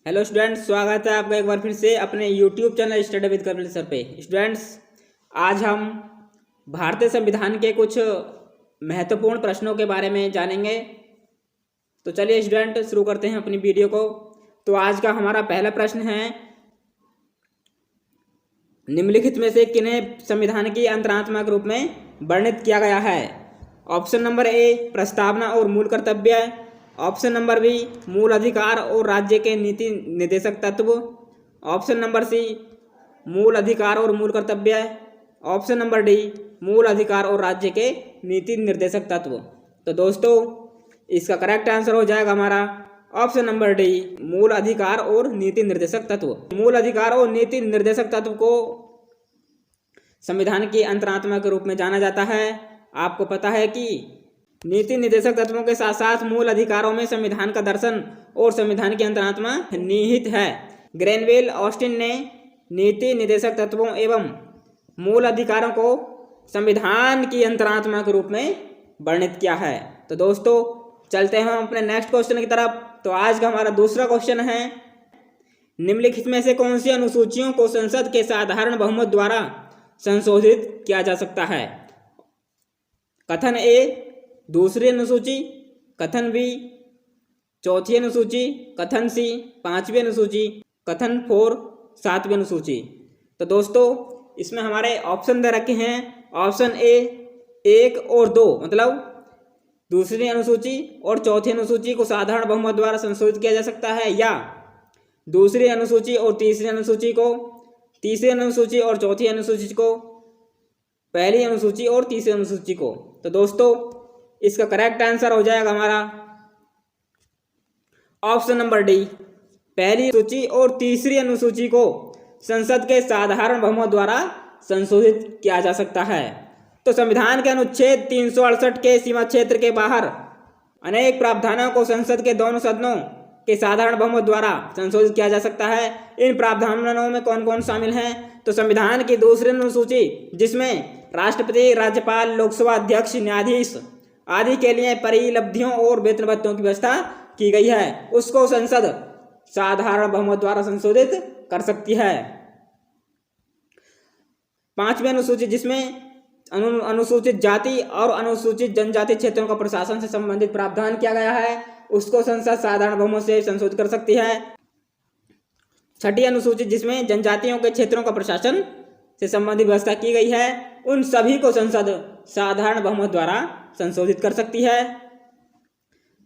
Hello students, स्वागत है आपका एक बार फिर से अपने YouTube channel study with Kapil sir पे। स्टूडेंट्स, आज हम भारतीय संविधान के कुछ महत्वपूर्ण प्रश्नों के बारे में जानेंगे। तो चलिए स्टूडेंट, शुरू करते हैं अपनी वीडियो को। तो आज का हमारा पहला प्रश्न है, निम्नलिखित में से किन्हें संविधान की अंतरात्मा के रूप में वर्णित किया गया है? ऑप्शन नंबर ए, प्रस्तावना और मूल कर्तव्य। ऑप्शन नंबर बी, मूल अधिकार और राज्य के नीति निर्देशक तत्व। ऑप्शन नंबर सी, मूल अधिकार और मूल कर्तव्य। ऑप्शन नंबर डी, मूल अधिकार और राज्य के नीति निर्देशक तत्व। तो दोस्तों, इसका करेक्ट आंसर हो जाएगा हमारा ऑप्शन नंबर डी, मूल अधिकार और नीति निर्देशक तत्व। मूल अधिकार और नीति निर्देशक तत्व को संविधान की अंतरात्मा के रूप में जाना जाता है। आपको पता है कि नीति निर्देशक तत्वों के साथ साथ मूल अधिकारों में संविधान का दर्शन और संविधान की अंतरात्मा निहित है। ग्रेनवेल ऑस्टिन ने नीति निर्देशक तत्वों एवं मूल अधिकारों को संविधान की अंतरात्मा के रूप में वर्णित किया है। तो दोस्तों, चलते हैं हम अपने नेक्स्ट क्वेश्चन की तरफ। तो आज का हमारा दूसरा क्वेश्चन है, निम्नलिखित में से कौन सी अनुसूचियों को संसद के साधारण बहुमत द्वारा संशोधित किया जा सकता है? कथन ए, दूसरी अनुसूची। कथन बी, चौथी अनुसूची। कथन सी, पांचवी अनुसूची। कथन फोर, सातवीं अनुसूची। तो दोस्तों, इसमें हमारे ऑप्शन दे रखे हैं। ऑप्शन ए, 1 और 2, मतलब दूसरी अनुसूची और चौथी अनुसूची को साधारण बहुमत द्वारा संशोधित किया जा सकता है, या दूसरी अनुसूची और तीसरी अनुसूची को, तीसरी अनुसूची और चौथी अनुसूची को, पहली अनुसूची और तीसरी अनुसूची को। तो दोस्तों, इसका करेक्ट आंसर हो जाएगा हमारा ऑप्शन नंबर डी, पहली सूची और तीसरी अनुसूची को संसद के साधारण बहुमत द्वारा संशोधित किया जा सकता है। तो संविधान के अनुच्छेद 368 के सीमा क्षेत्र के बाहर अनेक प्रावधानों को संसद के दोनों सदनों के साधारण बहुमत द्वारा संशोधित किया जा सकता है। इन प्रावधानों में कौन कौन शामिल हैं? तो संविधान की दूसरी अनुसूची, जिसमें राष्ट्रपति, राज्यपाल, लोकसभा अध्यक्ष, न्यायाधीश आदि के लिए परिलब्धियों और वेतन भत्तों की व्यवस्था की गई है, उसको संसद साधारण बहुमत द्वारा संशोधित कर सकती है। पांचवी अनुसूची, जिसमें अनुसूचित जाति और अनुसूचित जनजाति क्षेत्रों का प्रशासन से संबंधित प्रावधान किया गया है, उसको संसद साधारण बहुमत से संशोधित कर सकती है। छठी अनुसूची, जिसमें जनजातियों के क्षेत्रों का प्रशासन से संबंधित व्यवस्था की गई है, उन सभी को संसद साधारण बहुमत द्वारा संशोधित कर सकती है।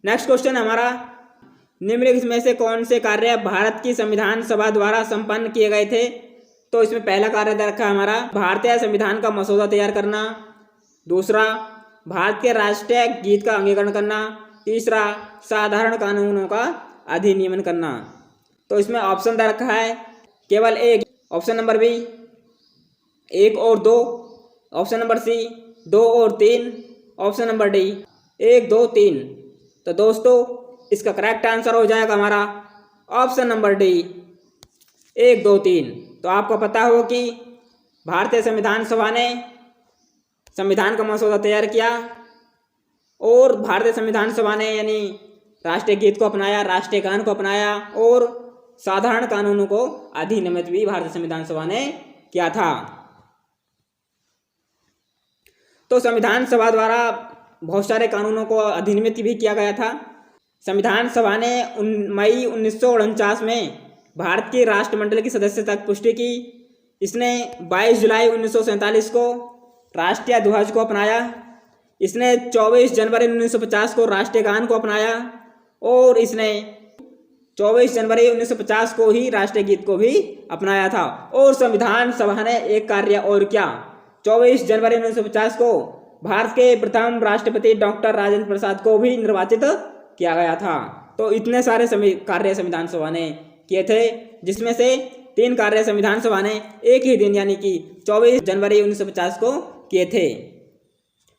नेक्स्ट क्वेश्चन हमारा, निम्नलिखित में से कौन से कार्य भारत की संविधान सभा द्वारा संपन्न किए गए थे? तो इसमें पहला कार्य दे रखा है हमारा, भारतीय संविधान का मसौदा तैयार करना। दूसरा, भारत के राष्ट्रीय गीत का अंगीकरण करना। तीसरा, साधारण कानूनों का अधिनियमन करना। तो इसमें ऑप्शन दे रखा है केवल एक, ऑप्शन नंबर बी 1 और 2। ऑप्शन नंबर सी 2 और 3। Option number D 1, 2, 3। तो दोस्तों, इसका करेक्ट आंसर हो जाएगा हमारा ऑप्शन नंबर डी 1, 2, 3। तो आपको पता हो कि भारतीय संविधान सभा ने संविधान का मसौदा तैयार किया और भारतीय संविधान सभा ने यानी राष्ट्रीय गीत को अपनाया, राष्ट्रीय गान को अपनाया और साधारण कानूनों को अधिनियमित भी भारतीय संविधान सभा ने किया था। तो संविधान सभा द्वारा बहुत सारे कानूनों को अधिनियमित भी किया गया था। संविधान सभा ने मई 1949 में भारत की राष्ट्रमंडल की सदस्यता की पुष्टि की। इसने 22 जुलाई 1947 को राष्ट्रीय ध्वज को अपनाया। इसने 24 जनवरी 1950 को राष्ट्रीय गान को अपनाया और इसने 24 जनवरी 1950 को ही राष्ट्रीय गीत को भी अपनाया था। और संविधान सभा ने एक कार्य और किया, 24 जनवरी 1950 को भारत के प्रथम राष्ट्रपति डॉक्टर राजेंद्र प्रसाद को भी निर्वाचित किया गया था। तो इतने सारे कार्य संविधान सभा ने किए थे, जिसमें से 3 कार्य संविधान सभा ने एक ही दिन यानी कि 24 जनवरी 1950 को किए थे।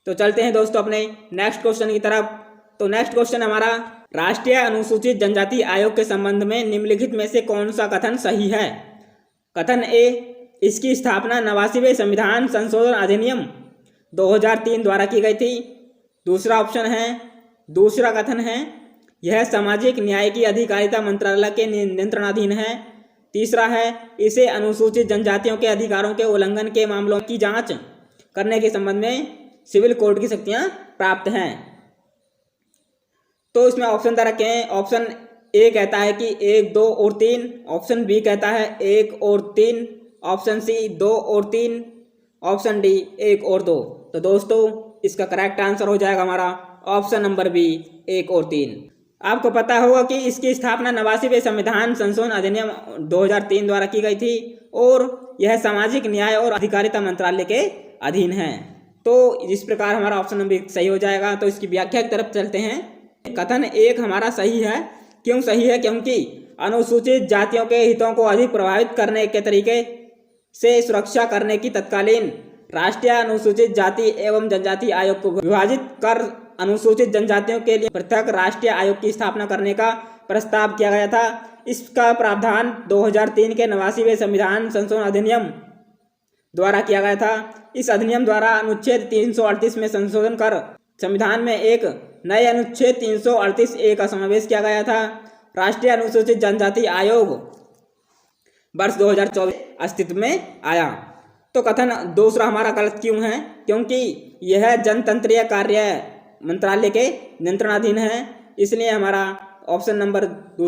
तो चलते हैं दोस्तों अपने नेक्स्ट क्वेश्चन की तरफ। तो नेक्स्ट क्वेश्चन हमारा, राष्ट्रीय अनुसूचित जनजाति आयोग के संबंध में निम्नलिखित में से कौन सा कथन सही है? कथन ए, इसकी स्थापना 89वें संविधान संशोधन अधिनियम 2003 द्वारा की गई थी। दूसरा कथन है यह सामाजिक न्याय की अधिकारिता मंत्रालय के नियंत्रणाधीन है। तीसरा है, इसे अनुसूचित जनजातियों के अधिकारों के उल्लंघन के मामलों की जांच करने के संबंध में सिविल कोर्ट की शक्तियां प्राप्त हैं। तो इसमें ऑप्शन दे रखे हैं। ऑप्शन ए कहता है कि 1, 2 और 3, ऑप्शन बी कहता है 1 और 3, ऑप्शन सी 2 और 3, ऑप्शन डी 1 और 2। तो दोस्तों इसका करेक्ट आंसर हो जाएगा हमारा ऑप्शन नंबर बी 1 और 3। आपको पता होगा कि इसकी स्थापना 89वें संविधान संशोधन अधिनियम 2003 द्वारा की गई थी और यह सामाजिक न्याय और अधिकारिता मंत्रालय के अधीन है। तो इस प्रकार हमारा ऑप्शन नंबर सही हो जाएगा। तो इसकी व्याख्या की तरफ चलते हैं। कथन 1 हमारा सही है। क्यों सही है? क्योंकि अनुसूचित जातियों के हितों को अधिक प्रभावित करने के तरीके से सुरक्षा करने की तत्कालीन राष्ट्रीय अनुसूचित जाति एवं जनजाति आयोग को विभाजित कर अनुसूचित जनजातियों के लिए पृथक राष्ट्रीय आयोग की स्थापना करने का प्रस्ताव किया गया था। इसका प्रावधान 2003 के 89वें संविधान संशोधन अधिनियम द्वारा किया गया था। इस अधिनियम द्वारा अनुच्छेद 338 में संशोधन कर संविधान में एक नए अनुच्छेद 338A का समावेश किया गया था। राष्ट्रीय अनुसूचित जनजाति आयोग वर्ष 2024 अस्तित्व में आया। तो कथन दूसरा हमारा गलत क्यों है? क्योंकि यह जनतंत्रीय कार्य मंत्रालय के नियंत्रणाधीन है, इसलिए हमारा ऑप्शन नंबर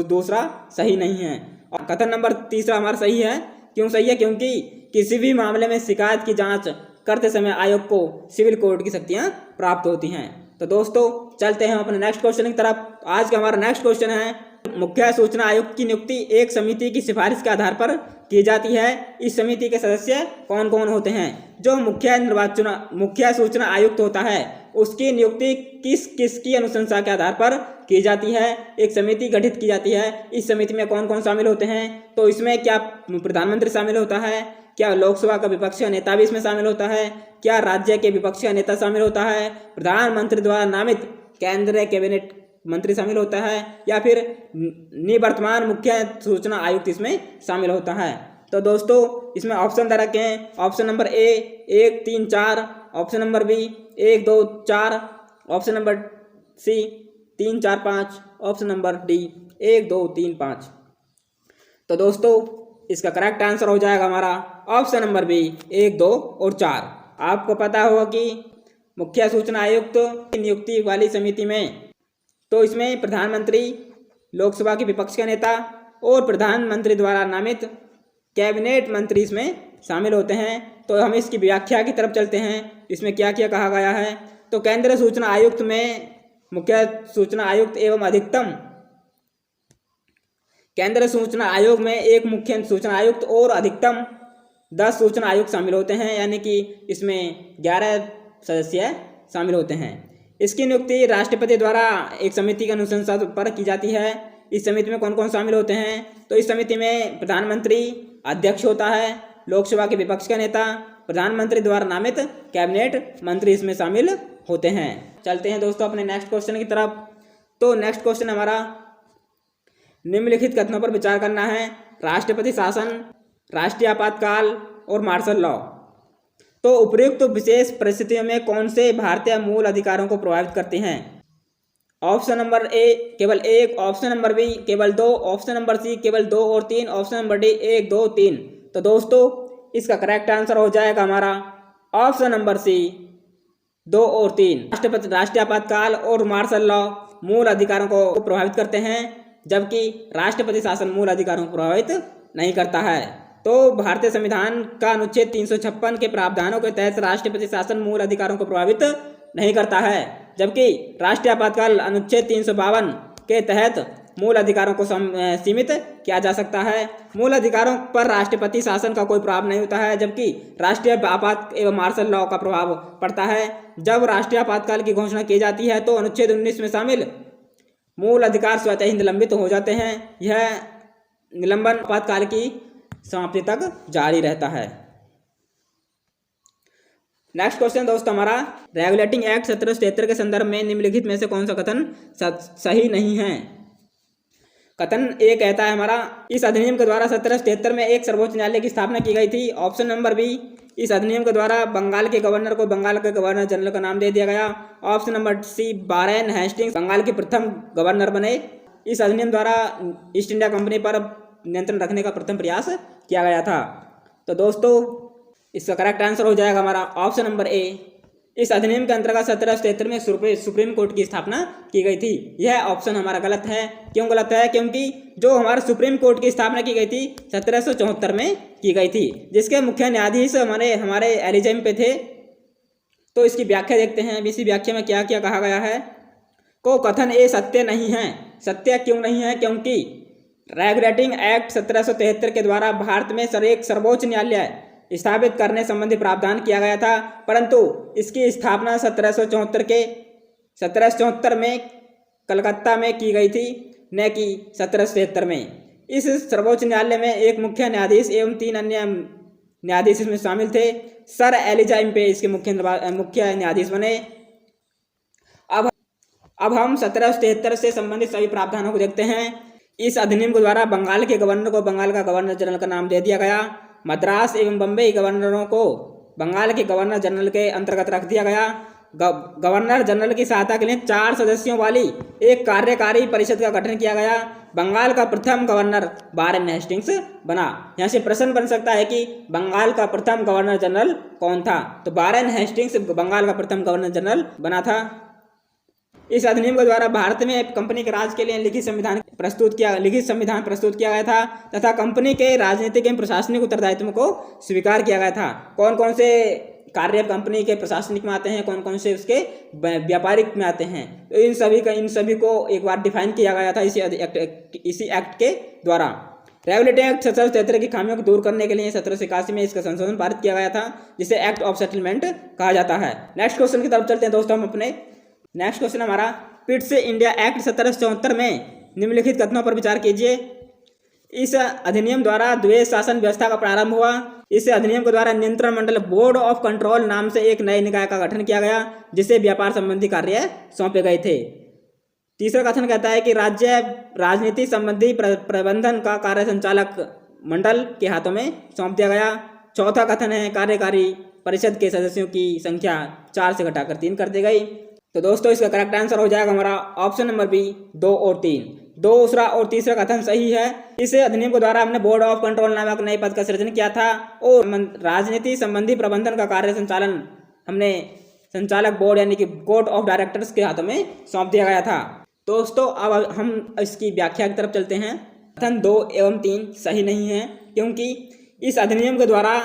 दूसरा सही नहीं है। और कथन नंबर तीसरा हमारा सही है। क्यों सही है? क्योंकि किसी भी मामले में शिकायत की जांच करते समय आयोग को सिविल कोर्ट की शक्तियां प्राप्त होती हैं। तो दोस्तों चलते हैं अपने नेक्स्ट क्वेश्चन की तरफ। आज का हमारा नेक्स्ट क्वेश्चन है, मुख्य सूचना आयुक्त की नियुक्ति एक समिति की सिफारिश के आधार पर की जाती है। इस समिति के सदस्य कौन कौन होते हैं? जो मुख्य सूचना आयुक्त होता है उसकी नियुक्ति किस किस की अनुशंसा के आधार पर की जाती है? एक समिति गठित की जाती है। इस समिति में कौन कौन शामिल होते हैं? तो इसमें क्या प्रधानमंत्री शामिल होता है? क्या लोकसभा का विपक्ष का नेता भी इसमें शामिल होता है? क्या राज्य के विपक्ष का नेता शामिल होता है? प्रधानमंत्री द्वारा नामित केंद्रीय कैबिनेट मंत्री शामिल होता है? या फिर निवर्तमान मुख्य सूचना आयुक्त इसमें शामिल होता है? तो दोस्तों इसमें ऑप्शन दे रखे हैं। Option number A 1, 3, 4, option number B 1, 2, 4, option number C 3, 4, 5, option number D 1, 2, 3, 5। तो दोस्तों इसका करेक्ट आंसर हो जाएगा हमारा ऑप्शन नंबर बी 1, 2 और 4। आपको पता होगा कि मुख्य सूचना आयुक्त की नियुक्ति वाली समिति में तो इसमें प्रधानमंत्री, लोकसभा के विपक्ष का नेता और प्रधानमंत्री द्वारा नामित कैबिनेट मंत्री इसमें शामिल होते हैं। तो हम इसकी व्याख्या की तरफ चलते हैं। इसमें क्या क्या कहा गया है? तो केंद्रीय सूचना आयुक्त में मुख्य सूचना आयुक्त एवं अधिकतम केंद्रीय सूचना आयोग में एक मुख्य सूचना आयुक्त और अधिकतम 10 सूचना आयुक्त शामिल होते हैं, यानी कि इसमें 11 सदस्य शामिल होते हैं। इसकी नियुक्ति राष्ट्रपति द्वारा एक समिति की अनुशंसा पर की जाती है। इस समिति में कौन कौन शामिल होते हैं? तो इस समिति में प्रधानमंत्री अध्यक्ष होता है, लोकसभा के विपक्ष का नेता, प्रधानमंत्री द्वारा नामित कैबिनेट मंत्री इसमें शामिल होते हैं। चलते हैं दोस्तों अपने नेक्स्ट क्वेश्चन की तरफ। तो नेक्स्ट क्वेश्चन हमारा, निम्नलिखित कथनों पर विचार करना है। राष्ट्रपति शासन, राष्ट्रीय आपातकाल और मार्शल लॉ। तो उपयुक्त विशेष परिस्थितियों में कौन से भारतीय मूल अधिकारों को प्रभावित करते हैं? ऑप्शन नंबर ए केवल 1, ऑप्शन नंबर बी केवल 2, ऑप्शन नंबर सी केवल 2 और 3, ऑप्शन नंबर डी 1, 2, 3। तो दोस्तों इसका करेक्ट आंसर हो जाएगा हमारा ऑप्शन नंबर सी 2 और 3। राष्ट्रपति राष्ट्रीय आपातकाल और मार्शल लॉ मूल अधिकारों को प्रभावित करते हैं, जबकि राष्ट्रपति शासन मूल अधिकारों को प्रभावित नहीं करता है। तो भारतीय संविधान का अनुच्छेद 356 के प्रावधानों के तहत राष्ट्रपति शासन मूल अधिकारों को प्रभावित नहीं करता है, जबकि राष्ट्रीय आपातकाल अनुच्छेद 352 के तहत मूल अधिकारों को सीमित किया जा सकता है। मूल अधिकारों पर राष्ट्रपति शासन का कोई प्रभाव नहीं होता है, जबकि राष्ट्रीय आपात एवं मार्शल लॉ का प्रभाव पड़ता है। जब राष्ट्रीय आपातकाल की घोषणा की जाती है तो अनुच्छेद 19 में शामिल मूल अधिकार स्वतः ही निलंबित हो जाते हैं। यह निलंबन आपातकाल की समाप्ति तक जारी रहता है। नेक्स्ट क्वेश्चन दोस्तों हमारा, रेगुलेटिंग एक्ट 1773 के संदर्भ में निम्नलिखित में से कौन सा कथन सही नहीं है? कथन ए कहता है हमारा, इस अधिनियम के द्वारा 1773 में एक सर्वोच्च न्यायालय की स्थापना की गई थी। ऑप्शन नंबर बी, इस अधिनियम के द्वारा बंगाल के गवर्नर को बंगाल के गवर्नर जनरल का नाम दे दिया गया। Option number C, Warren Hastings Bengal के प्रथम गवर्नर बने। इस अधिनियम द्वारा ईस्ट इंडिया कंपनी पर नियंत्रण रखने का प्रथम प्रयास किया गया था। तो दोस्तों इसका करेक्ट आंसर हो जाएगा हमारा ऑप्शन नंबर ए। इस अधिनियम के अंतर्गत 1773 में सुप्रीम कोर्ट की स्थापना की गई थी। यह ऑप्शन हमारा गलत है। क्यों गलत है? क्योंकि जो हमारा सुप्रीम कोर्ट की स्थापना की गई थी 1774 में की गई थी, जिसके मुख्य न्यायाधीश हमारे एलिजाइन पे थे। तो इसकी व्याख्या देखते हैं। इसी व्याख्या में क्या क्या कहा गया है। को कथन ए सत्य नहीं है। सत्य क्यों नहीं है? क्योंकि रेगुलेटिंग एक्ट 1773 के द्वारा भारत में एक सर्वोच्च न्यायालय स्थापित करने संबंधी प्रावधान किया गया था, परंतु इसकी स्थापना 1774 में कलकत्ता में की गई थी, न कि 1773 में। इस सर्वोच्च न्यायालय में एक मुख्य न्यायाधीश एवं 3 अन्य न्यायाधीश इसमें शामिल थे। सर एलिजा इम्पे इसके मुख्य न्यायाधीश बने। अब हम 1773 से संबंधित सभी प्रावधानों को देखते हैं। इस अधिनियम के द्वारा बंगाल के गवर्नर को बंगाल का गवर्नर जनरल का नाम दे दिया गया। मद्रास एवं बम्बई गवर्नरों को बंगाल के गवर्नर जनरल के अंतर्गत रख दिया गया। गवर्नर जनरल की सहायता के लिए 4 सदस्यों वाली एक कार्यकारी परिषद का गठन किया गया। बंगाल का प्रथम गवर्नर वारेन हेस्टिंग्स बना। यहाँ से प्रश्न बन सकता है कि बंगाल का प्रथम गवर्नर जनरल कौन था? तो वारेन हेस्टिंग्स बंगाल का प्रथम गवर्नर जनरल बना था। इस अधिनियम के द्वारा भारत में कंपनी के राज के लिए लिखित संविधान प्रस्तुत किया गया था तथा कंपनी के राजनीतिक एवं प्रशासनिक उत्तरदायित्व को स्वीकार किया गया था। कौन कौन से कार्य कंपनी के प्रशासनिक में आते हैं, कौन कौन से उसके व्यापारिक में आते हैं, तो इन सभी को एक बार डिफाइन किया गया था इसी एक्ट के द्वारा। रेगुलेटिंग एक्ट 1773 की खामियों को दूर करने के लिए 1781 में इसका संशोधन पारित किया गया था, जिसे एक्ट ऑफ सेटलमेंट कहा जाता है। नेक्स्ट क्वेश्चन की तरफ चलते हैं दोस्तों हम अपने। नेक्स्ट क्वेश्चन हमारा, पिट्स इंडिया एक्ट 1774 में निम्नलिखित कथनों पर विचार कीजिए। इस अधिनियम द्वारा द्वैध शासन व्यवस्था का प्रारंभ हुआ। इस अधिनियम के द्वारा नियंत्रण मंडल बोर्ड ऑफ कंट्रोल नाम से एक नए निकाय का गठन किया गया, जिसे व्यापार संबंधी कार्य सौंपे गए थे। तीसरा कथन कहता है कि राज्य राजनीति संबंधी प्रबंधन का कार्य संचालक मंडल के हाथों में सौंप दिया गया। चौथा कथन है कार्यकारी परिषद के सदस्यों की संख्या 4 से घटाकर 3 कर दी गई। तो दोस्तों इसका करेक्ट आंसर हो जाएगा हमारा ऑप्शन नंबर बी, 2 और 3। दूसरा और तीसरा कथन सही है। इस अधिनियम के द्वारा हमने बोर्ड ऑफ कंट्रोल नामक नए पद का सृजन किया था और राजनीति संबंधी प्रबंधन का कार्य संचालन हमने संचालक बोर्ड यानी कि बोर्ड ऑफ डायरेक्टर्स के हाथों में सौंप दिया गया था। दोस्तों अब हम इसकी व्याख्या की तरफ चलते हैं। कथन 2 एवं 3 सही नहीं है, क्योंकि इस अधिनियम के द्वारा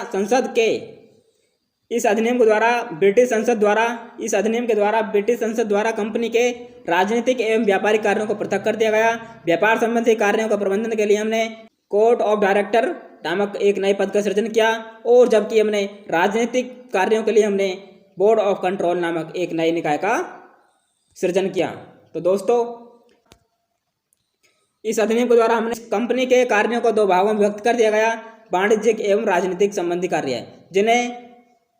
ब्रिटिश संसद द्वारा कंपनी के राजनीतिक एवं व्यापारिक कार्यों को पृथक कर दिया गया। व्यापार संबंधी कार्यों का प्रबंधन के लिए हमने कोर्ट ऑफ डायरेक्टर नामक एक नए पद का सृजन किया और जबकि हमने राजनीतिक कार्यों के लिए हमने बोर्ड ऑफ कंट्रोल नामक एक नए निकाय का सृजन किया। तो दोस्तों इस अधिनियम के द्वारा हमने कंपनी के कार्यों को 2 भागों में विभक्त कर दिया गया, वाणिज्यिक एवं राजनीतिक संबंधी कार्य, जिन्हें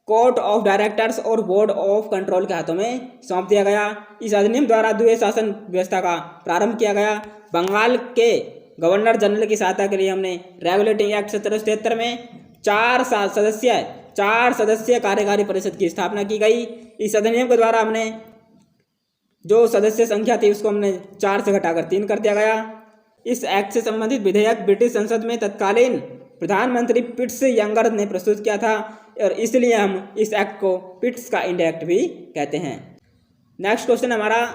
कोर्ट ऑफ डायरेक्टर्स और बोर्ड ऑफ कंट्रोल के हाथों में सौंप दिया गया। इस अधिनियम द्वारा द्वैध शासन व्यवस्था का प्रारंभ किया गया। बंगाल के गवर्नर जनरल की सहायता के लिए हमने रेगुलेटिंग एक्ट 1773 में 4 सदस्यीय कार्यकारी परिषद की स्थापना की गई। इस अधिनियम के द्वारा हमने जो सदस्य संख्या थी उसको हमने 4 से घटाकर 3 कर दिया गया। इस एक्ट से संबंधित विधेयक ब्रिटिश संसद में तत्कालीन प्रधानमंत्री पिट्स यंगर ने प्रस्तुत किया था और इसलिए हम इस एक्ट को पिट्स का इंडिया एक्ट भी कहते हैं। नेक्स्ट क्वेश्चन हमारा,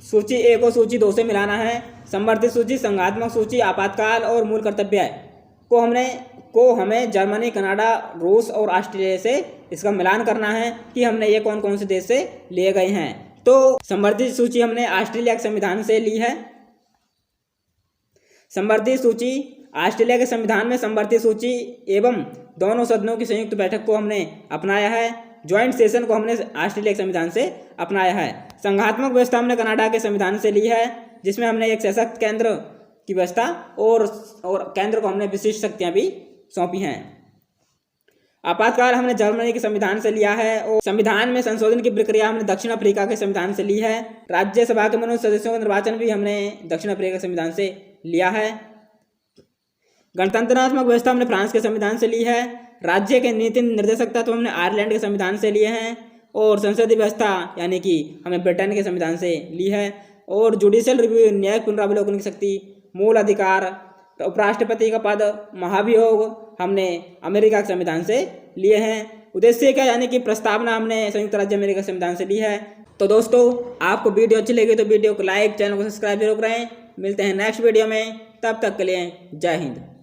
सूची ए को सूची 2 से मिलाना है। संवर्धित सूची, संघात्मक सूची, आपातकाल और मूल कर्तव्य को हमें जर्मनी, कनाडा, रूस और ऑस्ट्रेलिया से इसका मिलान करना है कि हमने ये कौन कौन से देश से लिए गए हैं। तो संवर्धित सूची हमने ऑस्ट्रेलिया के संविधान से ली है। संवर्धित सूची ऑस्ट्रेलिया के संविधान में संवर्धित सूची एवं दोनों सदनों की संयुक्त बैठक को हमने अपनाया है। ज्वाइंट सेशन को हमने ऑस्ट्रेलिया के संविधान से अपनाया है। संघात्मक व्यवस्था हमने कनाडा के संविधान से ली है, जिसमें हमने एक सशक्त केंद्र की व्यवस्था और केंद्र को हमने विशिष्ट शक्तियां भी सौंपी हैं। आपातकाल हमने जर्मनी के संविधान से लिया है और संविधान में संशोधन की प्रक्रिया हमने दक्षिण अफ्रीका के संविधान से ली है। राज्यसभा के मनुष्य सदस्यों का निर्वाचन भी हमने दक्षिण अफ्रीका के संविधान से लिया है। गणतंत्रात्मक व्यवस्था हमने फ्रांस के संविधान से ली है। राज्य के नीति निर्देशक तत्व हमने आयरलैंड के संविधान से लिए हैं। और संसदीय व्यवस्था यानी कि हमने ब्रिटेन के संविधान से ली है। और जुडिशियल रिव्यू न्यायिक पुनरावलोकन की शक्ति, मूल अधिकार, उपराष्ट्रपति का पद, महाभियोग हमने अमेरिका के संविधान से लिए हैं। उद्देश्य क्या यानी कि प्रस्तावना हमने संयुक्त राज्य अमेरिका संविधान से ली है। तो दोस्तों आपको वीडियो अच्छी लगी तो वीडियो को लाइक, चैनल को सब्सक्राइब जरूर करें। मिलते हैं नेक्स्ट वीडियो में, तब तक के लिए जय हिंद।